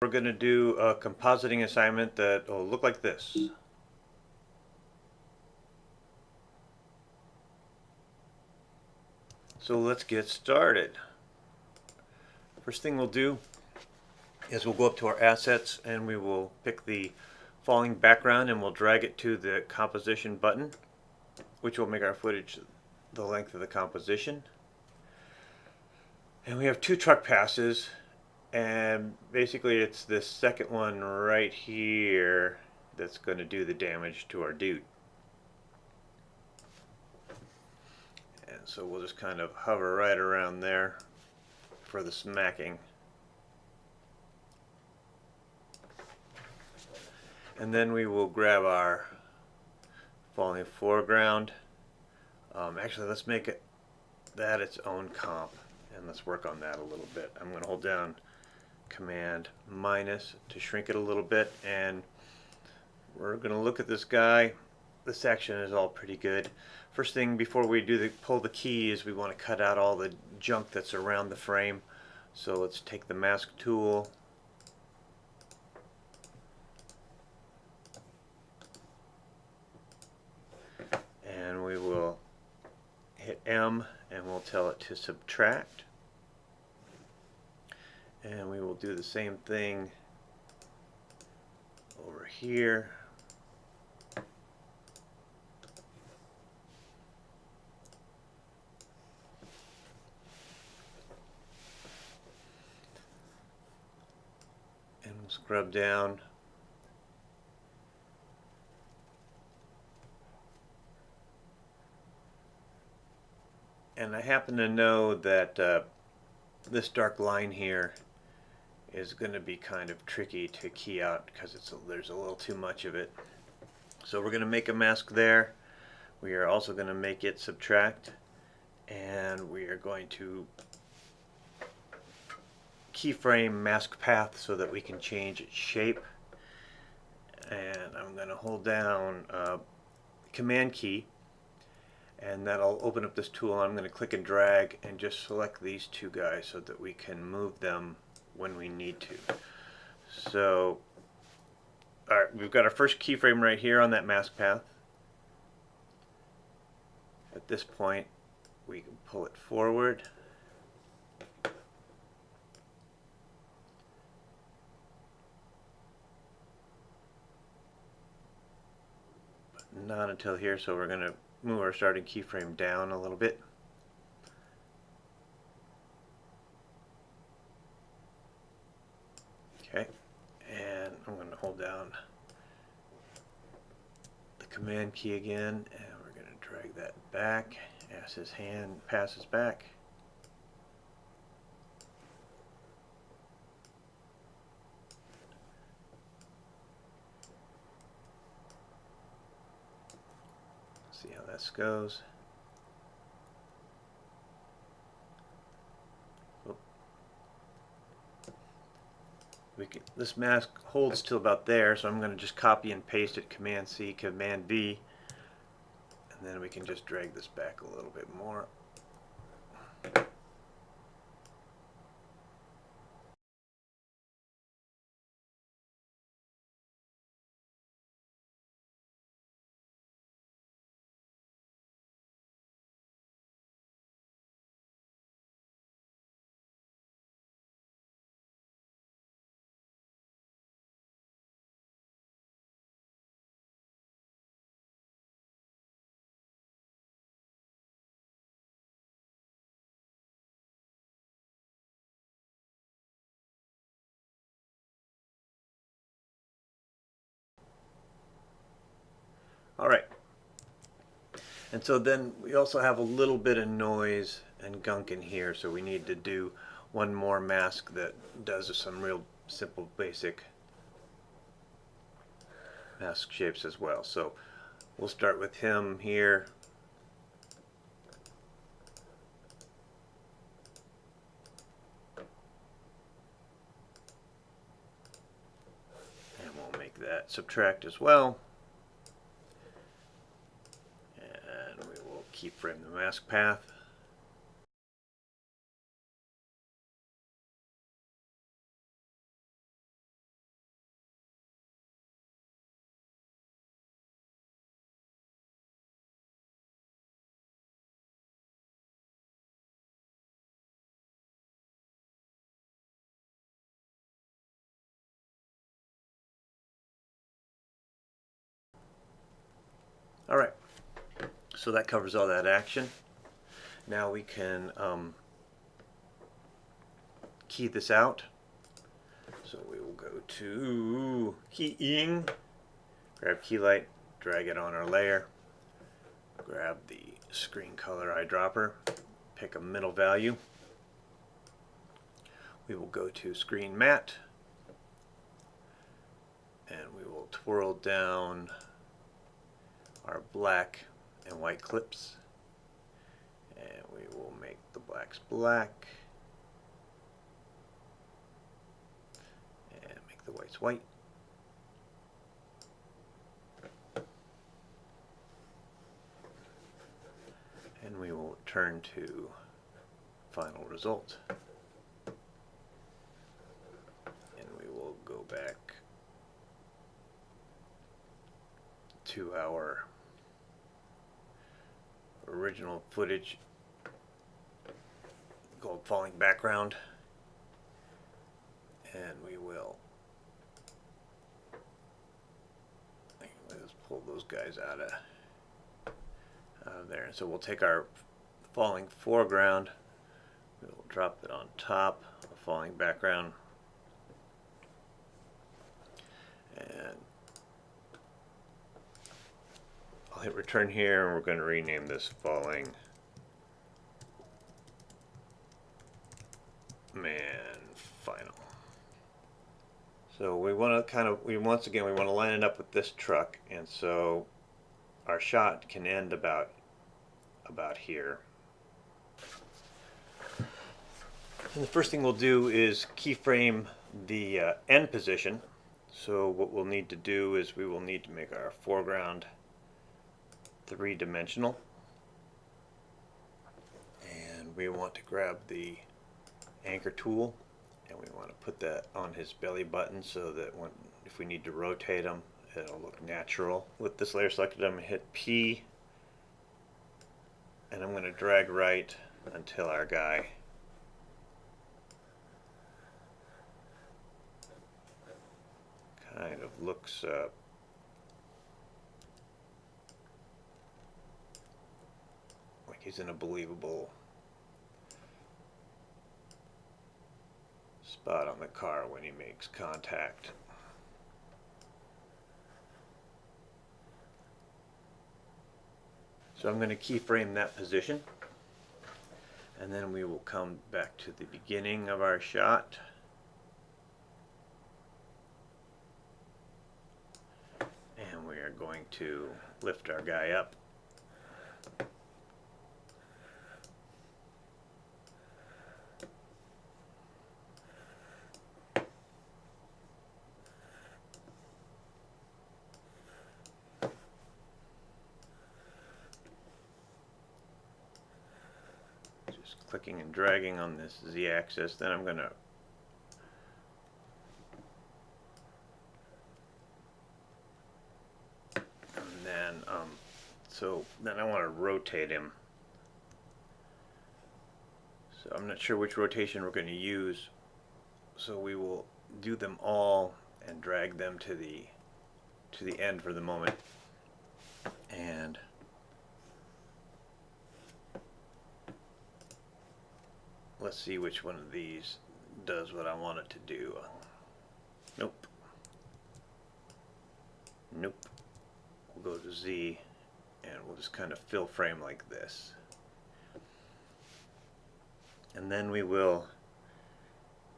We're going to do a compositing assignment that will look like this. So let's get started. First thing we'll do is we'll go up to our assets and we will pick the falling background and we'll drag it to the composition button, which will make our footage the length of the composition. And we have two truck passes, and basically it's this second one right here that's going to do the damage to our dude. And so we'll just kind of hover right around there for the smacking. And then we will grab our falling foreground. Actually, let's make that its own comp, and let's work on that a little bit. I'm going to hold down Command minus to shrink it a little bit, and we're going to look at this guy. This section is all pretty good. First thing before we do pull the key is we want to cut out all the junk that's around the frame. So let's take the mask tool, and we will hit M and we'll tell it to subtract. And we will do the same thing over here. And we'll scrub down. And I happen to know that this dark line here is going to be kind of tricky to key out because there's a little too much of it. So we're going to make a mask there. We are also going to make it subtract, and we are going to keyframe mask path so that we can change its shape. And I'm going to hold down Command key, and that'll open up this tool. I'm going to click and drag and just select these two guys so that we can move them when we need to. So, alright, we've got our first keyframe right here on that mask path. At this point, we can pull it forward. But not until here, so we're going to move our starting keyframe down a little bit. Okay, and I'm going to hold down the Command key again, and we're going to drag that back as his hand passes back. See how this goes. This mask holds till about there, so I'm going to just copy and paste it, Command C, Command V, and then we can just drag this back a little bit more. Alright, and so then we also have a little bit of noise and gunk in here, so we need to do one more mask that does some real simple basic mask shapes as well. So we'll start with him here. And we'll make that subtract as well. Keyframe the mask path. So that covers all that action. Now we can key this out. So we will go to keying, grab key light, drag it on our layer, grab the screen color eyedropper, pick a middle value. We will go to screen matte, and we will twirl down our black and white clips, and we will make the blacks black and make the whites white. And we will turn to final result, and we will go back to our original footage, gold falling background, and we will let's pull those guys out of there. So we'll take our falling foreground, we'll drop it on top of the falling background, and I'll hit return here, and we're going to rename this falling man final. So we want to once again we want to line it up with this truck, and so our shot can end about here. And the first thing we'll do is keyframe the end position. So what we'll need to do is we will need to make our foreground three-dimensional, and we want to grab the anchor tool, and we want to put that on his belly button so that if we need to rotate him, it'll look natural. With this layer selected, I'm going to hit P, and I'm going to drag right until our guy kind of looks like he's in a believable spot on the car when he makes contact. So I'm going to keyframe that position, and then we will come back to the beginning of our shot, and we are going to lift our guy up. Clicking and dragging on this Z-axis, then I'm going to then I want to rotate him. So I'm not sure which rotation we're going to use, so we will do them all and drag them to the end for the moment. And let's see which one of these does what I want it to do. Nope. Nope. We'll go to Z, and we'll just kind of fill frame like this. And then we will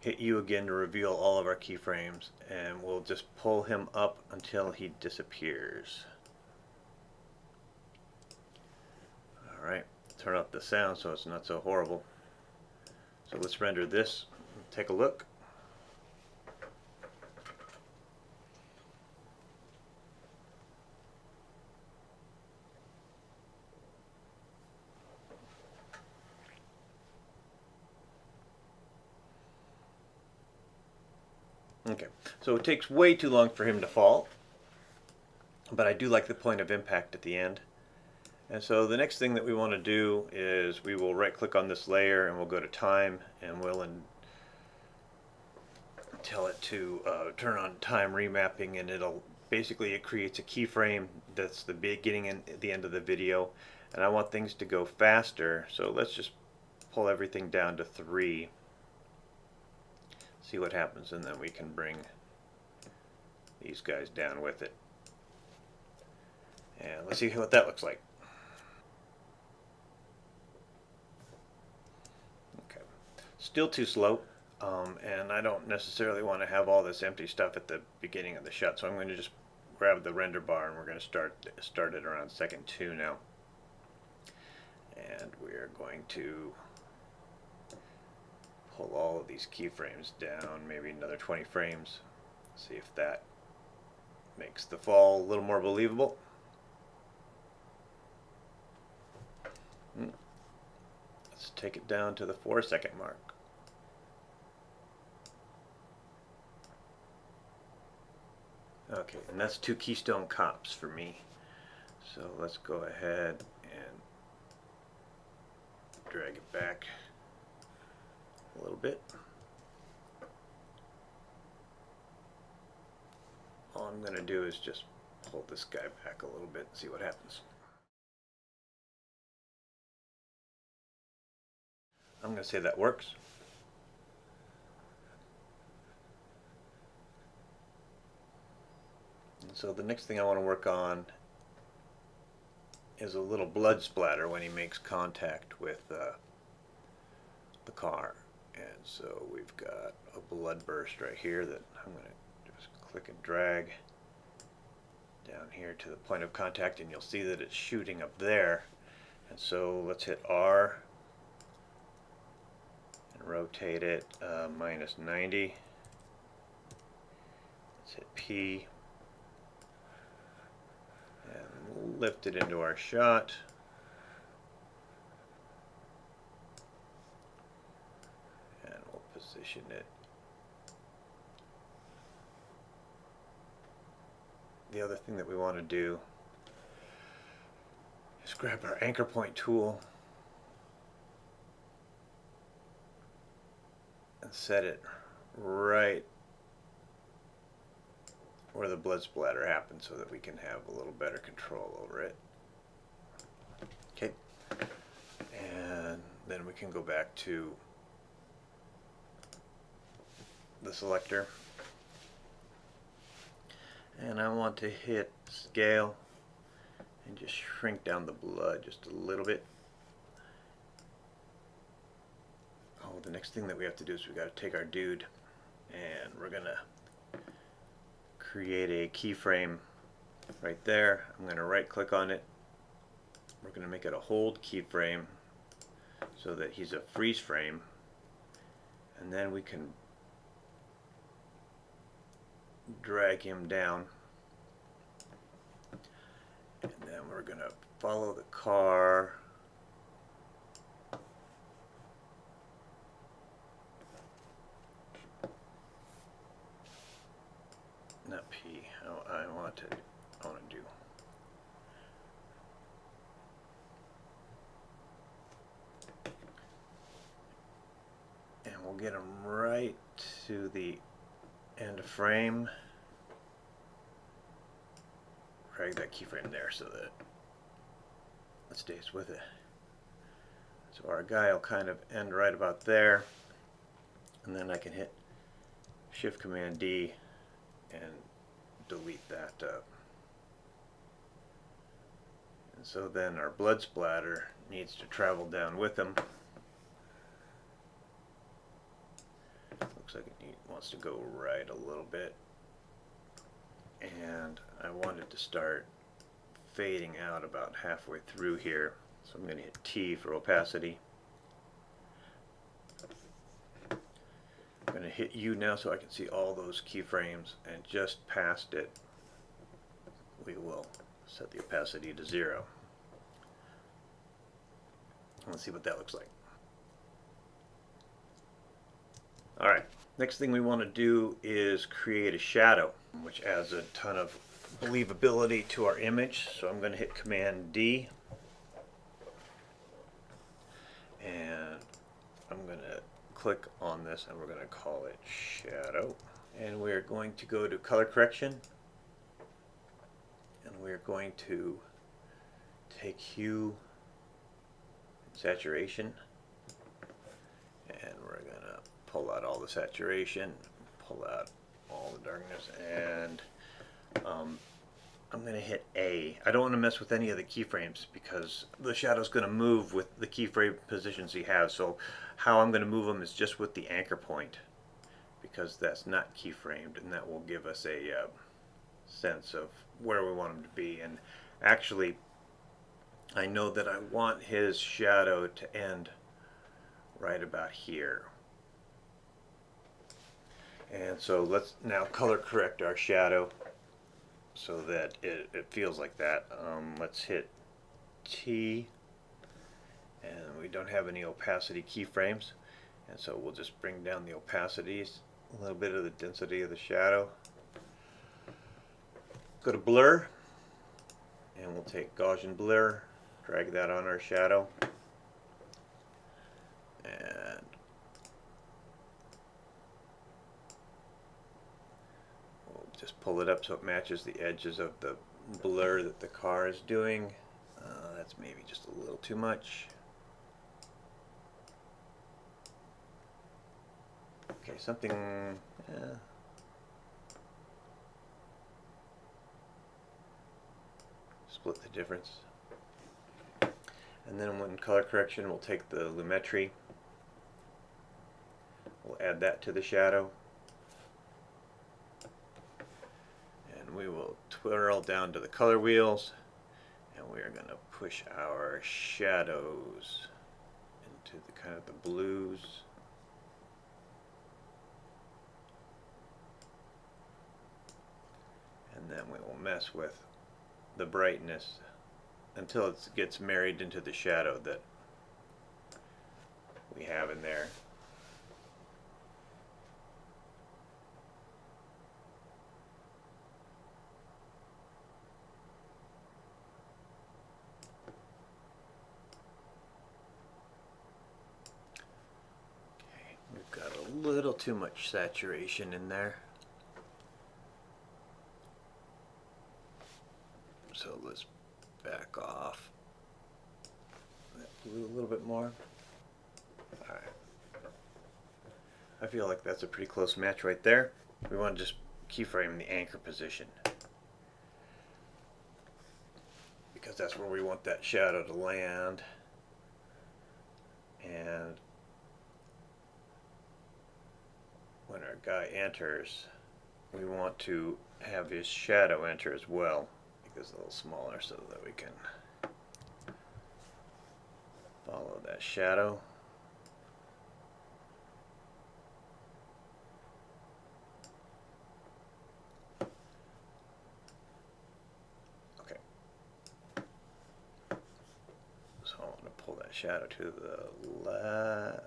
hit U again to reveal all of our keyframes, and we'll just pull him up until he disappears. Alright, turn up the sound so it's not so horrible. So let's render this, take a look. Okay, so it takes way too long for him to fall, but I do like the point of impact at the end. And so the next thing that we want to do is we will right click on this layer, and we'll go to time, and we'll tell it to turn on time remapping, and it creates a keyframe that's the beginning and the end of the video, and I want things to go faster, so let's just pull everything down to 3. See what happens, and then we can bring these guys down with it. And let's see what that looks like. Okay, still too slow, and I don't necessarily want to have all this empty stuff at the beginning of the shot, so I'm going to just grab the render bar and we're going to start it around second 2 now. And we're going to pull all of these keyframes down, maybe another 20 frames. See if that makes the fall a little more believable. Let's take it down to the 4-second mark. Okay, and that's 2 keystone cops for me. So let's go ahead and drag it back a little bit. All I'm going to do is just pull this guy back a little bit and see what happens. I'm going to say that works. And so the next thing I want to work on is a little blood splatter when he makes contact with the car. And so we've got a blood burst right here that I'm going to just click and drag down here to the point of contact, and you'll see that it's shooting up there. And so let's hit R and rotate it -90. Let's hit P and lift it into our shot. And we'll position it. The other thing that we want to do is grab our anchor point tool and set it right where the blood splatter happens so that we can have a little better control over it. Okay, and then we can go back to the selector, and I want to hit scale and just shrink down the blood just a little bit. Oh, the next thing that we have to do is we got to take our dude and we're gonna create a keyframe right there. I'm gonna right click on it. We're gonna make it a hold keyframe so that he's a freeze frame, and then we can drag him down, and then we're gonna follow the car not P. I want to do and we'll get him right to the end of frame. Drag that keyframe there so that it stays with it. So our guy will kind of end right about there, and then I can hit Shift Command D and delete that up. And so then our blood splatter needs to travel down with him. Looks like it wants to go right a little bit, and I want it to start fading out about halfway through here, so I'm going to hit T for opacity. I'm going to hit U now so I can see all those keyframes, and just past it we will set the opacity to 0. Let's see what that looks like. Alright, next thing we want to do is create a shadow, which adds a ton of believability to our image. So I'm going to hit Command D, and I'm going to click on this, and we're going to call it shadow, and we're going to go to color correction, and we're going to take hue saturation, and we're gonna pull out all the saturation, pull out all the darkness, and I'm going to hit A. I don't want to mess with any of the keyframes because the shadow's going to move with the keyframe positions you have. So how I'm going to move them is just with the anchor point, because that's not keyframed, and that will give us a sense of where we want them to be. And actually, I know that I want his shadow to end right about here. And so let's now color correct our shadow so that it feels like that. Let's hit T, and we don't have any opacity keyframes, and so we'll just bring down the opacities, a little bit of the density of the shadow. Go to blur, and we'll take Gaussian blur, drag that on our shadow, and just pull it up so it matches the edges of the blur that the car is doing. That's maybe just a little too much. Okay, something. Split the difference. And then when color correction, we'll take the lumetri. We'll add that to the shadow. We will twirl down to the color wheels, and we are going to push our shadows into the kind of the blues. And then we will mess with the brightness until it gets married into the shadow that we have in there. Got a little too much saturation in there. So let's back off that blue a little bit more. Alright. I feel like that's a pretty close match right there. We want to just keyframe the anchor position, because that's where we want that shadow to land. And when our guy enters, we want to have his shadow enter as well, because it's a little smaller so that we can follow that shadow. Okay. So I want to pull that shadow to the left.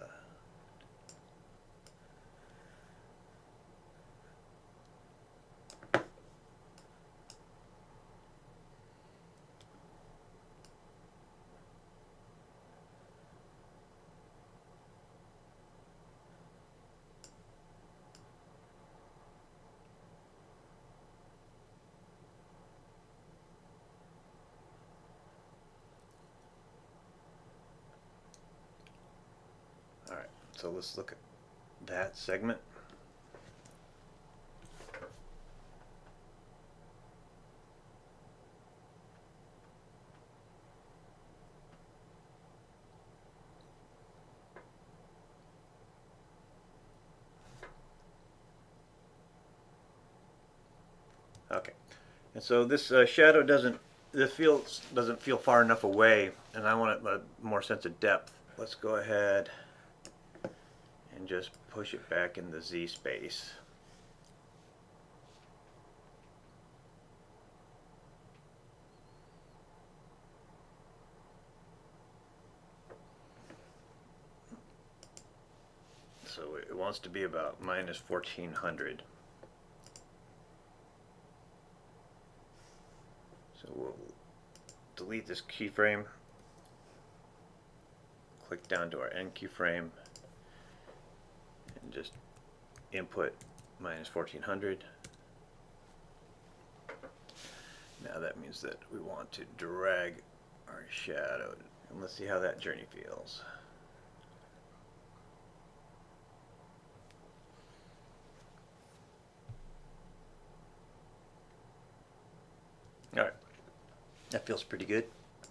Alright, so let's look at that segment. Okay, and so this shadow doesn't feel far enough away, and I want a more sense of depth. Let's go ahead and just push it back in the Z space. So it wants to be about minus 1400. So we'll delete this keyframe, click down to our end keyframe, and just input minus 1400. Now that means that we want to drag our shadow And let's see how that journey feels. Alright, that feels pretty good.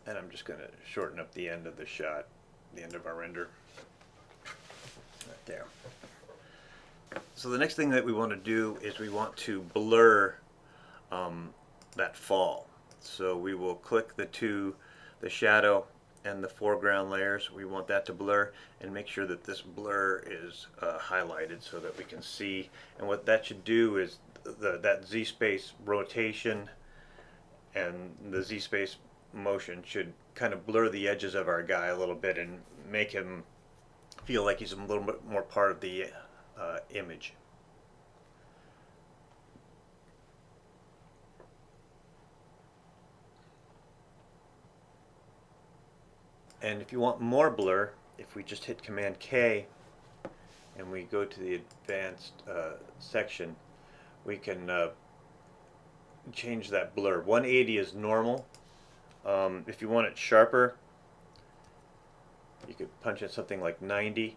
And I'm just going to shorten up the end of the shot, the end of our render. Right there. So the next thing that we want to do is we want to blur that fall. So we will click the shadow and the foreground layers. We want that to blur and make sure that this blur is highlighted so that we can see. And what that should do is that Z-space rotation and the Z-space motion should kind of blur the edges of our guy a little bit and make him feel like he's a little bit more part of the image. And if you want more blur, if we just hit Command K and we go to the advanced section, we can change that blur. 180 is normal. If you want it sharper, you could punch in something like 90,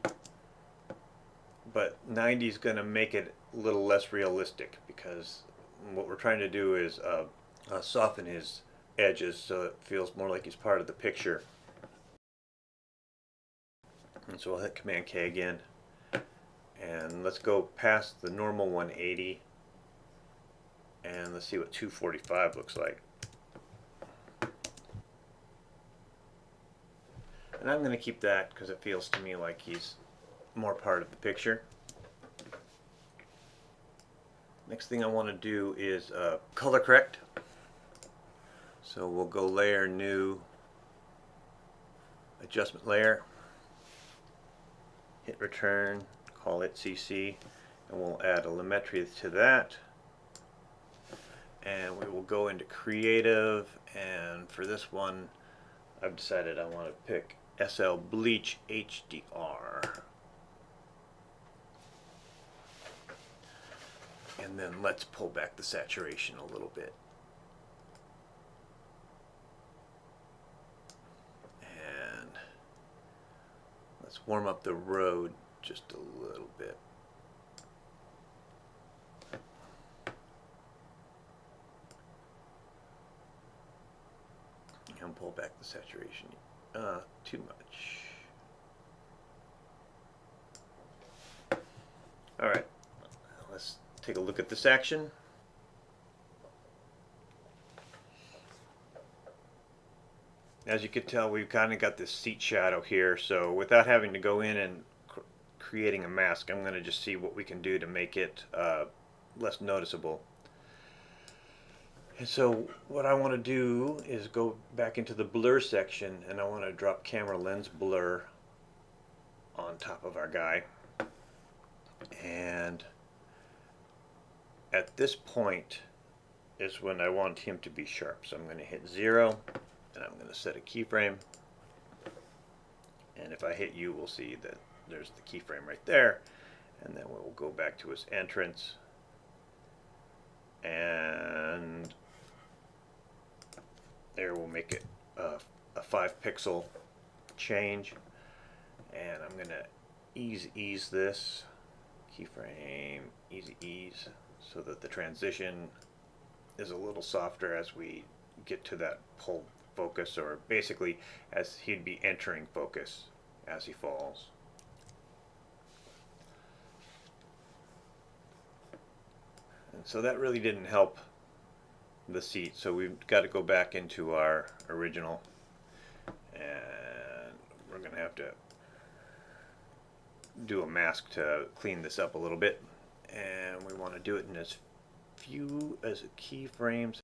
but 90 is going to make it a little less realistic because what we're trying to do is soften his edges so it feels more like he's part of the picture. And so I'll hit Command K again, and let's go past the normal 180 and let's see what 245 looks like. And I'm going to keep that because it feels to me like he's more part of the picture. Next thing I want to do is color correct. So we'll go layer, new, adjustment layer, hit return, call it CC, and we'll add a Lumetri to that. And we will go into creative, and for this one I've decided I want to pick SL Bleach HDR. And then let's pull back the saturation a little bit. And let's warm up the road just a little bit. And pull back the saturation too much. Alright, let's take a look at this action. As you can tell, we've kind of got this seat shadow here, so without having to go in and creating a mask, I'm going to just see what we can do to make it less noticeable. And so what I want to do is go back into the blur section, and I want to drop camera lens blur on top of our guy. And at this point is when I want him to be sharp. So I'm going to hit 0, and I'm going to set a keyframe. And if I hit U, we'll see that there's the keyframe right there. And then we'll go back to his entrance. And there we'll make it a 5 pixel change. And I'm going to ease this. Keyframe, ease, so that the transition is a little softer as we get to that pull focus, or basically as he'd be entering focus as he falls. And so that really didn't help the seat, so we've got to go back into our original, and we're going to have to do a mask to clean this up a little bit, and we want to do it in as few as keyframes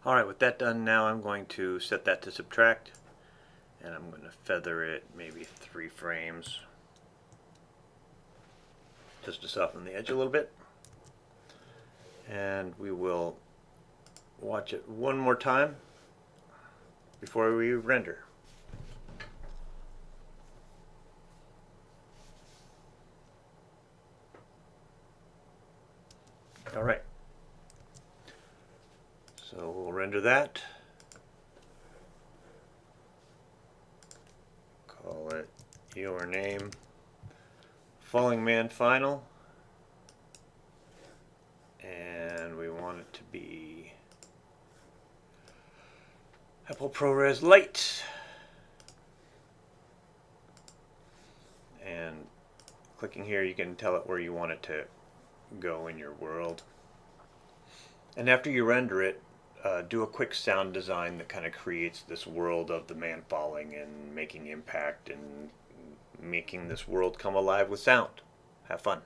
Alright, with that done now, I'm going to set that to subtract, and I'm going to feather it maybe 3 frames just to soften the edge a little bit. And we will watch it one more time before we render. Alright, so we'll render that, call it your name, Falling Man Final, and we want it to be Apple ProRes Lite, and clicking here you can tell it where you want it to go in your world. And after you render it, do a quick sound design that kind of creates this world of the man falling and making impact and making this world come alive with sound. Have fun.